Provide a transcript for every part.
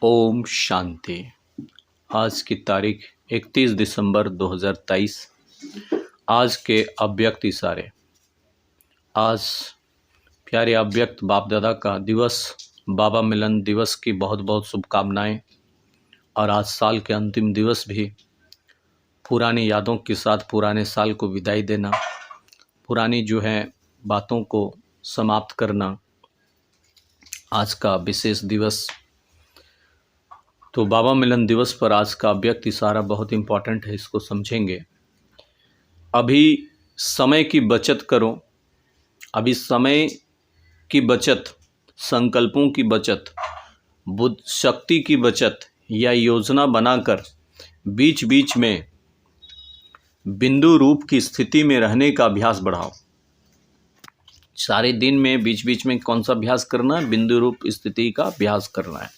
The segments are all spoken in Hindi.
ओम शांति। आज की तारीख 31 दिसंबर 2023। आज के अव्यक्त इशारे। आज प्यारे अव्यक्त बाप दादा का दिवस, बाबा मिलन दिवस की बहुत बहुत शुभकामनाएं। और आज साल के अंतिम दिवस भी, पुरानी यादों के साथ पुराने साल को विदाई देना, पुरानी जो है बातों को समाप्त करना, आज का विशेष दिवस। तो बाबा मिलन दिवस पर आज का अव्यक्त इशारा बहुत इम्पॉर्टेंट है, इसको समझेंगे। अभी समय की बचत करो, अभी समय की बचत, संकल्पों की बचत, बुद्ध शक्ति की बचत या योजना बनाकर बीच बीच में बिंदु रूप की स्थिति में रहने का अभ्यास बढ़ाओ। सारे दिन में बीच बीच में कौन सा अभ्यास करना है? बिंदु रूप स्थिति का अभ्यास करना है।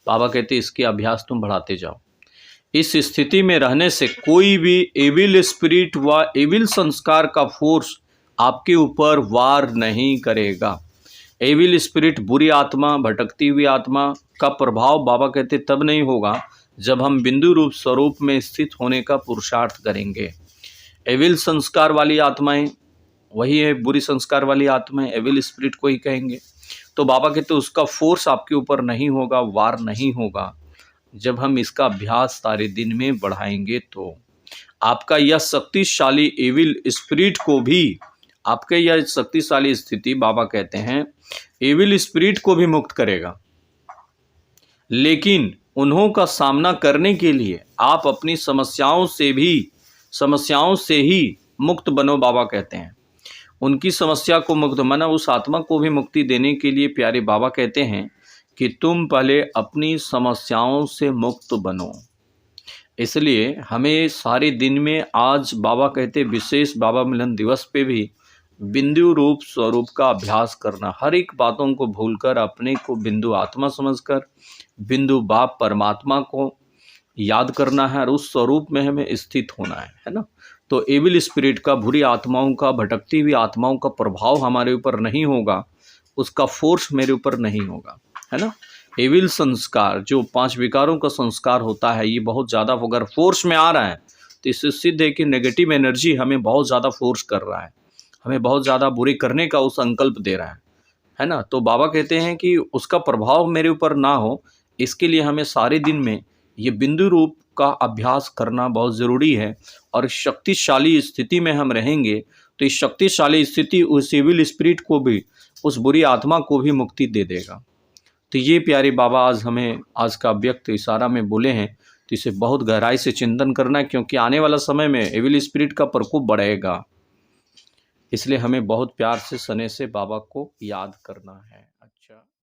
बाबा कहते हैं इसके अभ्यास तुम बढ़ाते जाओ। इस स्थिति में रहने से कोई भी एविल स्पिरिट व एविल संस्कार का फोर्स आपके ऊपर वार नहीं करेगा। एविल स्पिरिट, बुरी आत्मा, भटकती हुई आत्मा का प्रभाव बाबा कहते तब नहीं होगा जब हम बिंदु रूप स्वरूप में स्थित होने का पुरुषार्थ करेंगे। एविल संस्कार वाली आत्माएं वही है, बुरी संस्कार वाली आत्माएं एविल स्पिरिट को ही कहेंगे। तो बाबा कहते उसका फोर्स आपके ऊपर नहीं होगा, वार नहीं होगा। जब हम इसका अभ्यास सारे दिन में बढ़ाएंगे तो आपका यह शक्तिशाली एविल स्पिरिट को भी, आपके यह शक्तिशाली स्थिति बाबा कहते हैं एविल स्पिरिट को भी मुक्त करेगा। लेकिन उन्हों का सामना करने के लिए आप अपनी समस्याओं से ही मुक्त बनो। बाबा कहते हैं उनकी समस्या को मुक्त माना, उस आत्मा को भी मुक्ति देने के लिए प्यारे बाबा कहते हैं कि तुम पहले अपनी समस्याओं से मुक्त बनो। इसलिए हमें सारे दिन में, आज बाबा कहते विशेष बाबा मिलन दिवस पे भी बिंदु रूप स्वरूप का अभ्यास करना। हर एक बातों को भूलकर अपने को बिंदु आत्मा समझकर बिंदु बाप परमात्मा को याद करना है और उस स्वरूप में हमें स्थित होना है ना। तो एविल स्पिरिट का, बुरी आत्माओं का, भटकती हुई आत्माओं का प्रभाव हमारे ऊपर नहीं होगा, उसका फोर्स मेरे ऊपर नहीं होगा, है ना। एविल संस्कार जो 5 विकारों का संस्कार होता है, ये बहुत ज़्यादा अगर फोर्स में आ रहा है तो इससे सिद्ध है कि नेगेटिव एनर्जी हमें बहुत ज़्यादा फोर्स कर रहा है, हमें बहुत ज़्यादा बुरे करने का वो संकल्प दे रहा है ना। तो बाबा कहते हैं कि उसका प्रभाव मेरे ऊपर ना हो, इसके लिए हमें सारे दिन में ये बिंदु रूप का अभ्यास करना बहुत ज़रूरी है। और शक्तिशाली स्थिति में हम रहेंगे तो इस शक्तिशाली स्थिति उस एविल स्पिरिट को भी, उस बुरी आत्मा को भी मुक्ति दे देगा। तो ये प्यारे बाबा आज हमें आज का अव्यक्त इशारा में बोले हैं, तो इसे बहुत गहराई से चिंतन करना है, क्योंकि आने वाला समय में एविल स्पिरिट का प्रकोप बढ़ेगा। इसलिए हमें बहुत प्यार से, स्नेह से बाबा को याद करना है। अच्छा।